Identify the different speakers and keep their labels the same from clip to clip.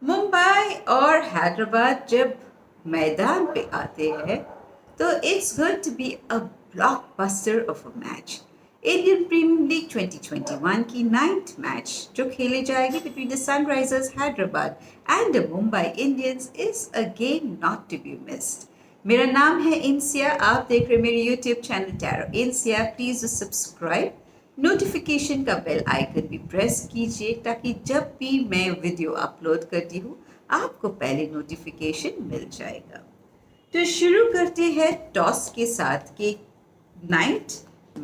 Speaker 1: मुंबई और हैदराबाद जब मैदान पे आते हैं तो it's going to be a blockbuster of a match. Indian premier league 2021 की नाइन्थ मैच जो खेली जाएगी between the Sunrisers Hyderabad and the Mumbai Indians is a game not to be missed. मेरा नाम है इंसिया, आप देख रहे हैं मेरे YouTube channel tarot Insiya. Please subscribe, notification का बेल आइकन भी प्रेस कीजिए ताकि जब भी मैं वीडियो अपलोड करती हूँ आपको पहले नोटिफिकेशन मिल जाएगा। तो शुरू करते हैं टॉस के साथ कि नाइन्थ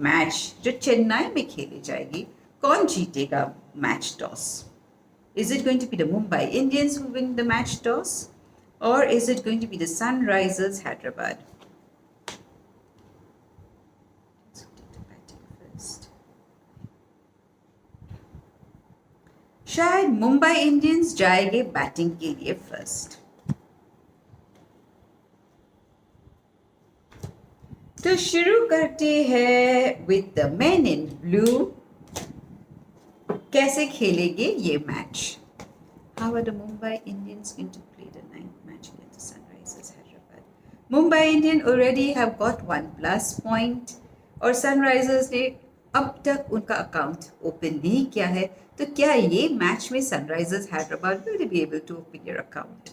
Speaker 1: मैच जो चेन्नई में खेली जाएगी, कौन जीतेगा match toss? Is it going to be the Mumbai Indians who win the match toss, or is it going to be the Sunrisers Hyderabad? शायद मुंबई इंडियंस जाएंगे बैटिंग के लिए फर्स्ट। तो शुरू करते हैं with the main in blue. कैसे खेलेंगे ये match? How are the Mumbai Indians going to play the ninth match against the Sunrisers Hyderabad? Mumbai Indians already have got 1+ point और Sunrisers ने अब तक उनका अकाउंट ओपन नहीं किया है, तो क्या ये मैच में Sunrisers Hyderabad will be able to open your account?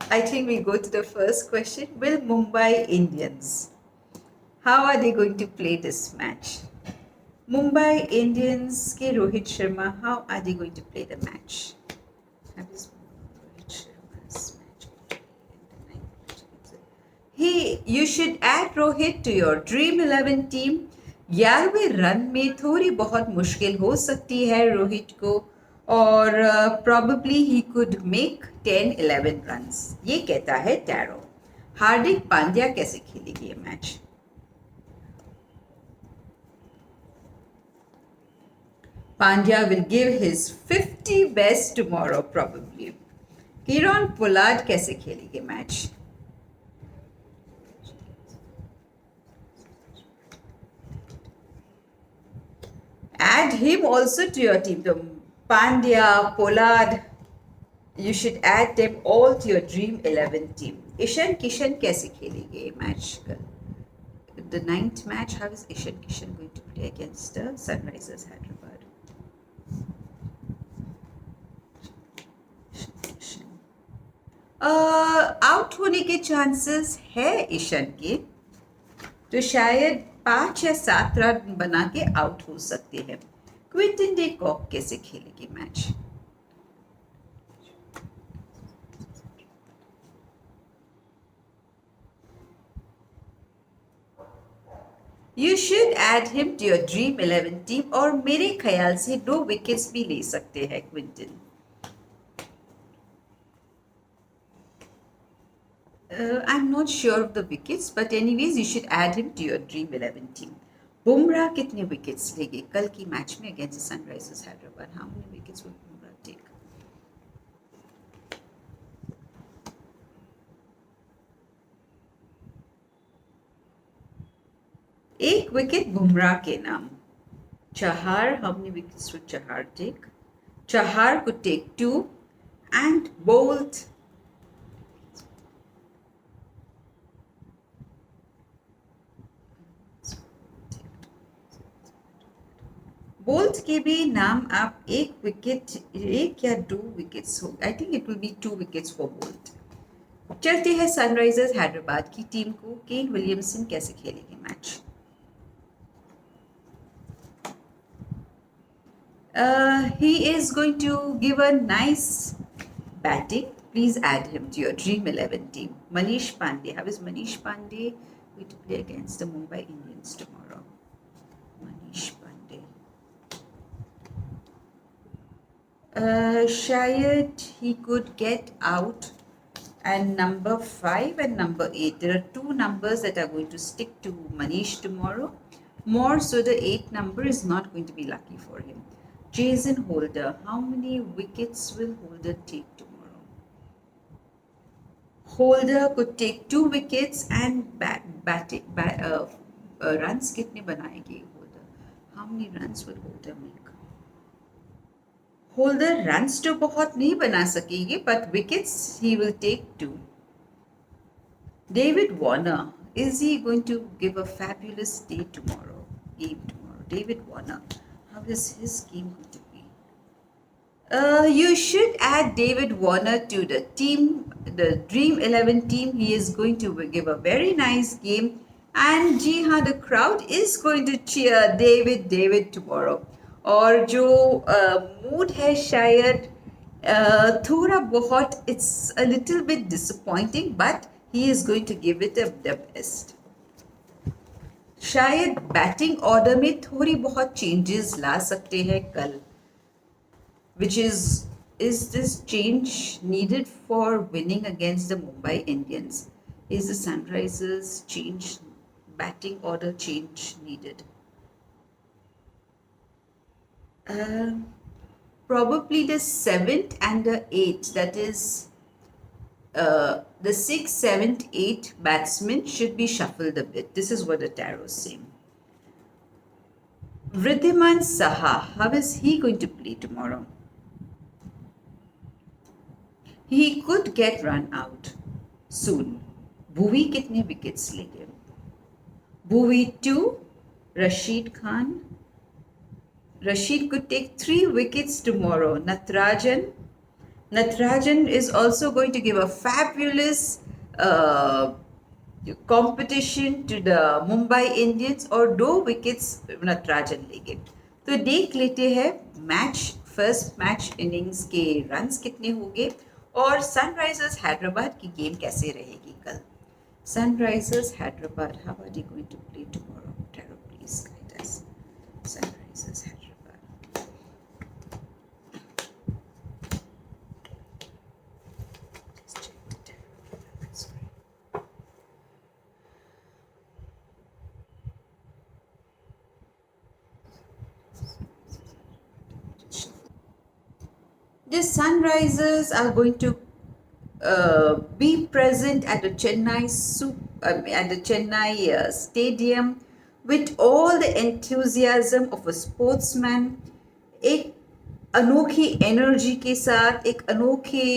Speaker 1: I think we go to the first question. Will Mumbai Indians, how are they going to play this match? Mumbai Indians ke Rohit Sharma, how are they going to play the match? You should add Rohit to your Dream 11 team. 11वें run में थोड़ी बहुत मुश्किल हो सकती है रोहित को, और probably he could make 10-11 runs, ये कहता है टैरो। हार्दिक पांड्या कैसे खेलेगी ये match? Pandya will give his 50 best tomorrow probably. Kieron Pollard कैसे खेलेगी match? Add him also to your team. So Pandya, Pollard, you should add them all to your Dream 11 team. Ishan Kishan कैसे खेलेंगे match कल? The ninth match, how is Ishan Kishan going to play against the Sunrisers Hyderabad? Out होने के chances है ईशान के, तो शायद 5 या 7 रन बना के आउट हो सकते हैं। क्विंटन डे कॉक कैसे खेलेगी match? You should add him to your dream 11 team, और मेरे ख्याल से 2 विकेट्स भी ले सकते हैं Quinton. I'm not sure of the wickets, but anyways you should add him to your Dream 11 team. Bumrah कितने विकेट्स लेंगे कल की मैच में against Sunrisers Hyderabad? How many wickets will Bumrah take? एक विकेट बुमराह के नाम। Chahar, how many wickets would Chahar take? Chahar could take 2, and Bolt, bolt के भी नाम आप एक विकेट, 1 या 2 विकेट्स हो, I think it will be 2 wickets for bolt. चलते हैं सनराइजर्स हैदराबाद की टीम को। केन विलियमसन कैसे खेलेगी match? He is going to give a nice batting. Please add him to your Dream 11 team. Manish Pandey. How is Manish Pandey going to play against the Mumbai Indians tomorrow? Manish Pandey. Shayad he could get out, and number 5 and number 8. There are 2 numbers that are going to stick to Manish tomorrow. More so the 8 number is not going to be lucky for him. Jason Holder. How many wickets will Holder take tomorrow? Holder could take 2 wickets and runs कितने बनाएगी Holder? How many runs will Holder make? Holder runs तो बहुत नहीं बना सकेगी, but wickets ही will take 2. David Warner, is he going to give a fabulous day tomorrow? Game tomorrow. David Warner, how is his game going to be? You should add David Warner to the team, the Dream 11 team. He is going to give a very nice game. And जी हाँ, the crowd is going to cheer David tomorrow. और जो mood है शायद थोड़ा बहुत, it's a little bit disappointing, but he is going to give it the best. शायद batting order में थोड़ी बहुत चेंजेस ला सकते हैं कल. Which is this change needed for winning against the Mumbai Indians? Is the Sunrisers change, batting order change needed? Probably the 7th and the 8th, that is the 6th, 7th, 8th batsmen should be shuffled a bit. This is what the tarot is saying. Vridhiman Saha, how is he going to play tomorrow? He could get run out soon. Bhuvi kitne wickets लेंगे? Bhuvi 2, Rashid Khan. Rashid could take 3 wickets tomorrow. Natarajan is also going to give a fabulous competition to the Mumbai Indians, और 2 wickets Natarajan लेंगे. तो देख लेते हैं first match innings के runs कितने होंगे और सनराइजर्स हैदराबाद की गेम कैसे रहेगी कल. Sunrisers Hyderabad, how are they going to play tomorrow? Tarot please guide us. Sunrisers Hyderabad. The Sunrisers are going to be present at the Chennai stadium with all the enthusiasm of a sportsman. एक अनोखी energy के साथ, एक अनोखे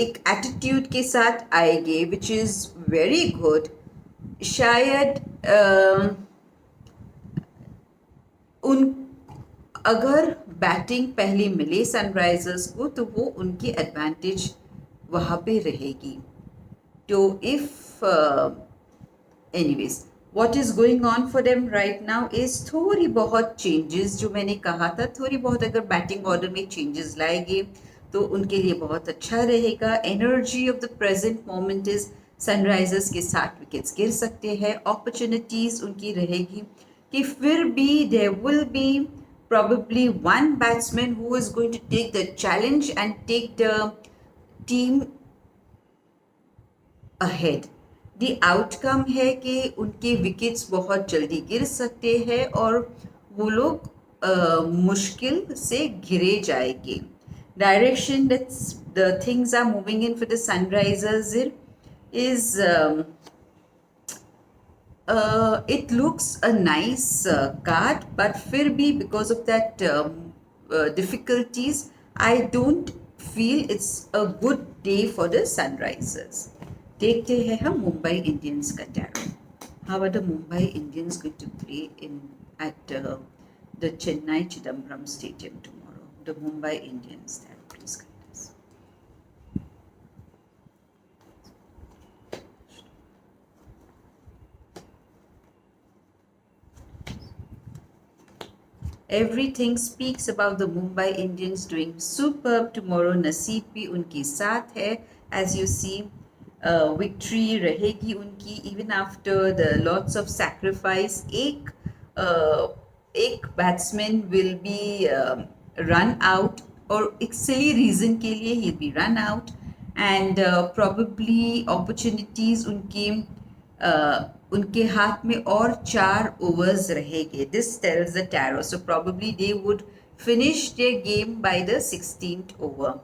Speaker 1: एक attitude के साथ आएंगे, which is very good. शायद अगर बैटिंग पहले मिले सनराइजर्स को तो वो उनकी एडवांटेज वहाँ पे रहेगी. तो if anyways what is going on for them right now is थोड़ी बहुत चेंजेस, जो मैंने कहा था थोड़ी बहुत अगर बैटिंग ऑर्डर में चेंजेस लाएंगे तो उनके लिए बहुत अच्छा रहेगा. Energy of the present moment is Sunrisers के 60 विकेट्स गिर सकते हैं. अपॉर्चुनिटीज उनकी रहेगी कि फिर भी there will be probably one batsman who is going to take the challenge and take the team ahead. The outcome है कि उनके विकेट्स बहुत जल्दी गिर सकते हैं और वो लोग मुश्किल से घिरे जाएंगे. Direction that the things are moving in for the Sunrisers is it looks a nice card, but फिर भी because of that difficulties, I don't feel it's a good day for the Sunrisers. देखते हैं हम Mumbai Indians का tarot. How are the Mumbai Indians going to play at the Chennai Chidambaram Stadium tomorrow? The Mumbai Indians, that please guide us. Everything speaks about the Mumbai Indians doing superb tomorrow. नसीब भी उनके साथ है. As you see, victory रहेगी उनकी even after the lots of sacrifice. एक batsman will be run out और एक silly reason के लिए he'll be run out, and probably opportunities उनके हाथ में और 4 overs रहेंगे. This tells the tarot. So probably they would finish their game by the 16th over.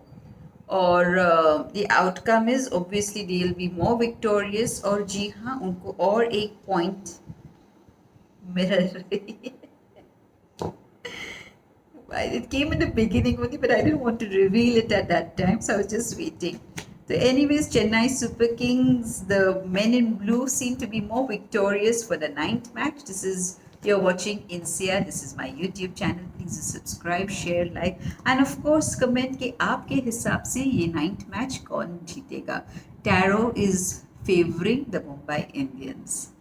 Speaker 1: और the outcome is obviously they'll be more victorious, और जी हाँ उनको और एक point मिल रही है. It came in the beginning only, but I didn't want to reveal it at that time, so I was just waiting. So, anyways, Chennai Super Kings, the men in blue seem to be more victorious for the ninth match. This is, you're watching INSEA. This is my YouTube channel. Please subscribe, share, like, and of course comment कि आपके हिसाब से ये ninth match कौन जीतेगा. Taro is favoring the Mumbai Indians.